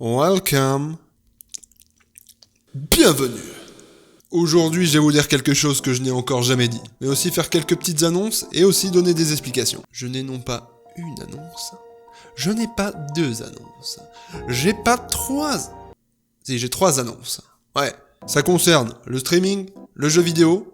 Welcome. Bienvenue. Aujourd'hui, je vais vous dire quelque chose que je n'ai encore jamais dit, mais aussi faire quelques petites annonces et aussi donner des explications. Je n'ai non pas une annonce, je n'ai pas deux annonces, j'ai pas trois... Si, j'ai trois annonces. Ouais, ça concerne le streaming, le jeu vidéo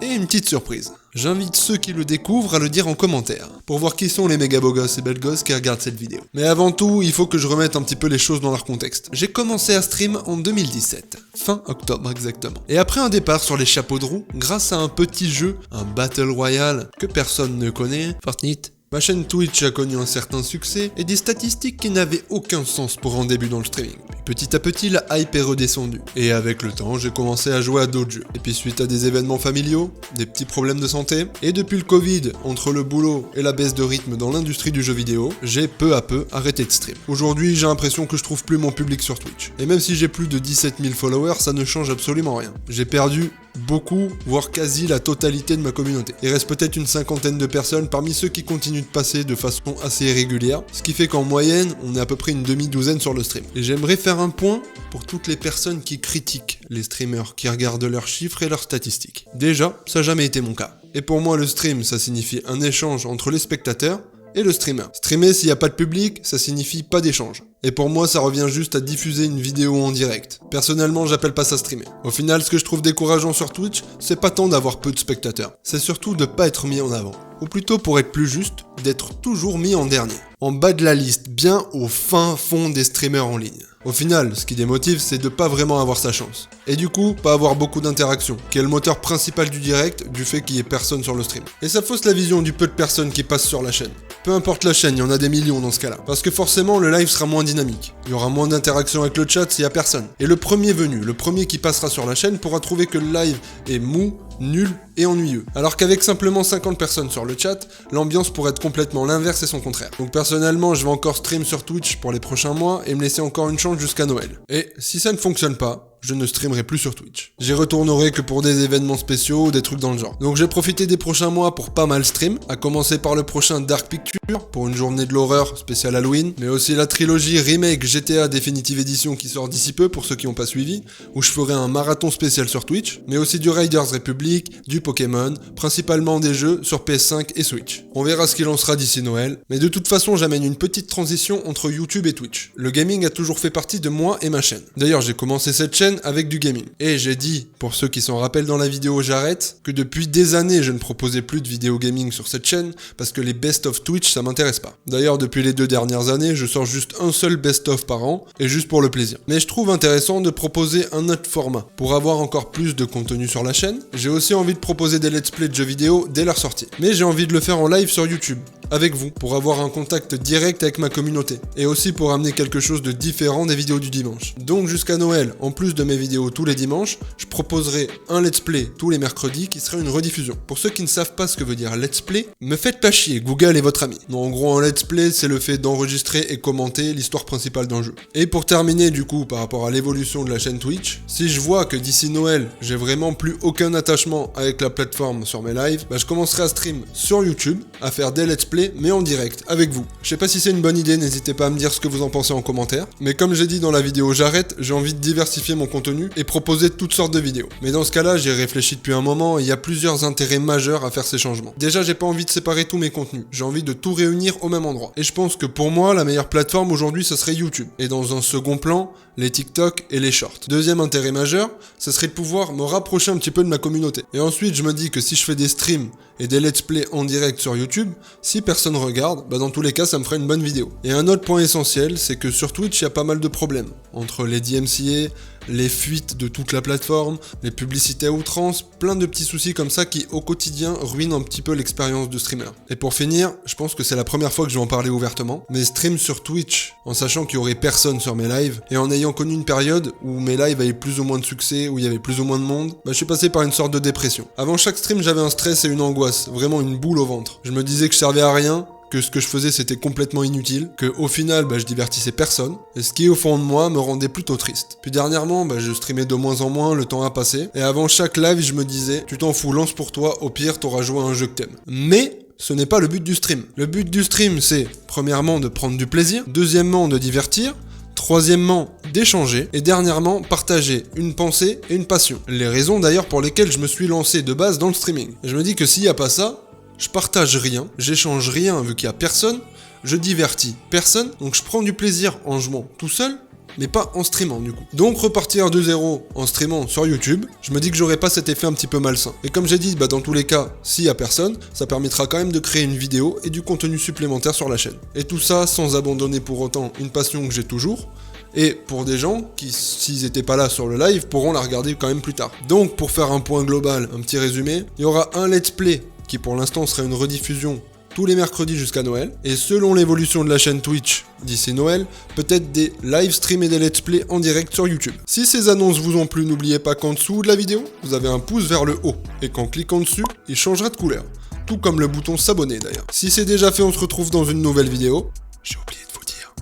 et une petite surprise. J'invite ceux qui le découvrent à le dire en commentaire, pour voir qui sont les méga beaux gosses et belles gosses qui regardent cette vidéo. Mais avant tout, il faut que je remette un petit peu les choses dans leur contexte. J'ai commencé à stream en 2017, fin octobre exactement. Et après un départ sur les chapeaux de roue, grâce à un petit jeu, un Battle Royale, que personne ne connaît, Fortnite, ma chaîne Twitch a connu un certain succès et des statistiques qui n'avaient aucun sens pour un début dans le streaming. Puis petit à petit, la hype est redescendue. Et avec le temps, j'ai commencé à jouer à d'autres jeux. Et puis suite à des événements familiaux, des petits problèmes de santé, et depuis le Covid, entre le boulot et la baisse de rythme dans l'industrie du jeu vidéo, j'ai peu à peu arrêté de stream. Aujourd'hui, j'ai l'impression que je trouve plus mon public sur Twitch. Et même si j'ai plus de 17 000 followers, ça ne change absolument rien. J'ai perdu beaucoup, voire quasi la totalité de ma communauté. Il reste peut-être une cinquantaine de personnes parmi ceux qui continuent de passer de façon assez irrégulière, ce qui fait qu'en moyenne, on est à peu près une demi-douzaine sur le stream. Et j'aimerais faire un point pour toutes les personnes qui critiquent les streamers, qui regardent leurs chiffres et leurs statistiques. Déjà, ça n'a jamais été mon cas. Et pour moi, le stream, ça signifie un échange entre les spectateurs et le streamer. Streamer s'il n'y a pas de public, ça signifie pas d'échange. Et pour moi, ça revient juste à diffuser une vidéo en direct. Personnellement, j'appelle pas ça streamer. Au final, ce que je trouve décourageant sur Twitch, c'est pas tant d'avoir peu de spectateurs. C'est surtout de pas être mis en avant. Ou plutôt, pour être plus juste, d'être toujours mis en dernier. En bas de la liste, bien au fin fond des streamers en ligne. Au final, ce qui démotive, c'est de pas vraiment avoir sa chance. Et du coup, pas avoir beaucoup d'interactions, qui est le moteur principal du direct, du fait qu'il y ait personne sur le stream. Et ça fausse la vision du peu de personnes qui passent sur la chaîne. Peu importe la chaîne, il y en a des millions dans ce cas-là. Parce que forcément, le live sera moins dynamique. Il y aura moins d'interactions avec le chat s'il y a personne. Et le premier venu, le premier qui passera sur la chaîne pourra trouver que le live est mou, nul et ennuyeux. Alors qu'avec simplement 50 personnes sur le chat, l'ambiance pourrait être complètement l'inverse et son contraire. Donc personnellement, je vais encore stream sur Twitch pour les prochains mois et me laisser encore une chance jusqu'à Noël. Et si ça ne fonctionne pas, je ne streamerai plus sur Twitch. J'y retournerai que pour des événements spéciaux ou des trucs dans le genre. Donc j'ai profité des prochains mois pour pas mal stream, à commencer par le prochain Dark Picture, pour une journée de l'horreur spéciale Halloween, mais aussi la trilogie Remake GTA Definitive Edition qui sort d'ici peu pour ceux qui n'ont pas suivi, où je ferai un marathon spécial sur Twitch, mais aussi du Riders Republic, du Pokémon, principalement des jeux sur PS5 et Switch. On verra ce qu'il en sera d'ici Noël, mais de toute façon j'amène une petite transition entre YouTube et Twitch. Le gaming a toujours fait partie de moi et ma chaîne. D'ailleurs j'ai commencé cette chaîne avec du gaming. Et j'ai dit, pour ceux qui s'en rappellent dans la vidéo j'arrête, que depuis des années je ne proposais plus de vidéos gaming sur cette chaîne, parce que les best-of Twitch ça m'intéresse pas. D'ailleurs depuis les 2 dernières années, je sors juste un seul best-of par an, et juste pour le plaisir. Mais je trouve intéressant de proposer un autre format. Pour avoir encore plus de contenu sur la chaîne, j'ai aussi envie de proposer des let's play de jeux vidéo dès leur sortie. Mais j'ai envie de le faire en live sur YouTube, avec vous, pour avoir un contact direct avec ma communauté, et aussi pour amener quelque chose de différent des vidéos du dimanche. Donc jusqu'à Noël, en plus de mes vidéos tous les dimanches, je proposerai un let's play tous les mercredis qui sera une rediffusion. Pour ceux qui ne savent pas ce que veut dire let's play, me faites pas chier, Google est votre ami. En gros, un let's play, c'est le fait d'enregistrer et commenter l'histoire principale d'un jeu. Et pour terminer du coup, par rapport à l'évolution de la chaîne Twitch, si je vois que d'ici Noël, j'ai vraiment plus aucun attachement avec la plateforme sur mes lives, je commencerai à stream sur YouTube, à faire des let's play, mais en direct, avec vous. Je sais pas si c'est une bonne idée, n'hésitez pas à me dire ce que vous en pensez en commentaire, mais comme j'ai dit dans la vidéo j'arrête, j'ai envie de diversifier mon contenu et proposer toutes sortes de vidéos. Mais dans ce cas-là, j'y ai réfléchi depuis un moment et il y a plusieurs intérêts majeurs à faire ces changements. Déjà, j'ai pas envie de séparer tous mes contenus, j'ai envie de tout réunir au même endroit. Et je pense que pour moi, la meilleure plateforme aujourd'hui, ce serait YouTube. Et dans un second plan, les TikTok et les shorts. Deuxième intérêt majeur, ce serait de pouvoir me rapprocher un petit peu de ma communauté. Et ensuite, je me dis que si je fais des streams et des let's play en direct sur YouTube, si personne regarde, dans tous les cas, ça me ferait une bonne vidéo. Et un autre point essentiel, c'est que sur Twitch, il y a pas mal de problèmes. Entre les DMCA, les fuites de toute la plateforme, les publicités à outrance, plein de petits soucis comme ça qui au quotidien ruinent un petit peu l'expérience de streamer. Et pour finir, je pense que c'est la première fois que je vais en parler ouvertement, mais stream sur Twitch, en sachant qu'il y aurait personne sur mes lives, et en ayant connu une période où mes lives avaient plus ou moins de succès, où il y avait plus ou moins de monde, je suis passé par une sorte de dépression. Avant chaque stream, j'avais un stress et une angoisse, vraiment une boule au ventre. Je me disais que je servais à rien, que ce que je faisais c'était complètement inutile, que au final je divertissais personne, et ce qui au fond de moi me rendait plutôt triste. Puis dernièrement je streamais de moins en moins, le temps a passé, et avant chaque live je me disais, tu t'en fous, lance pour toi, au pire t'auras joué à un jeu que t'aimes. Mais ce n'est pas le but du stream. Le but du stream c'est, premièrement de prendre du plaisir, deuxièmement de divertir, Troisièmement, d'échanger. Et dernièrement, partager une pensée et une passion. Les raisons d'ailleurs pour lesquelles je me suis lancé de base dans le streaming. Et je me dis que s'il n'y a pas ça, je partage rien, j'échange rien vu qu'il n'y a personne, je divertis personne, donc je prends du plaisir en jouant tout seul, mais pas en streamant du coup. Donc repartir de zéro en streamant sur YouTube, je me dis que j'aurai pas cet effet un petit peu malsain. Et comme j'ai dit, dans tous les cas, s'il y a personne, ça permettra quand même de créer une vidéo et du contenu supplémentaire sur la chaîne. Et tout ça sans abandonner pour autant une passion que j'ai toujours, et pour des gens qui, s'ils étaient pas là sur le live, pourront la regarder quand même plus tard. Donc pour faire un point global, un petit résumé, il y aura un let's play qui pour l'instant serait une rediffusion tous les mercredis jusqu'à Noël, et selon l'évolution de la chaîne Twitch d'ici Noël, peut-être des live streams et des let's play en direct sur YouTube. Si ces annonces vous ont plu, n'oubliez pas qu'en dessous de la vidéo, vous avez un pouce vers le haut, et qu'en cliquant dessus, il changera de couleur. Tout comme le bouton s'abonner d'ailleurs. Si c'est déjà fait, on se retrouve dans une nouvelle vidéo. J'ai oublié de vous dire,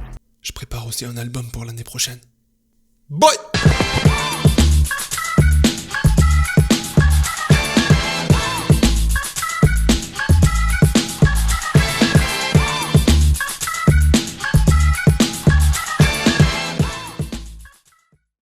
je prépare aussi un album pour l'année prochaine. Bye!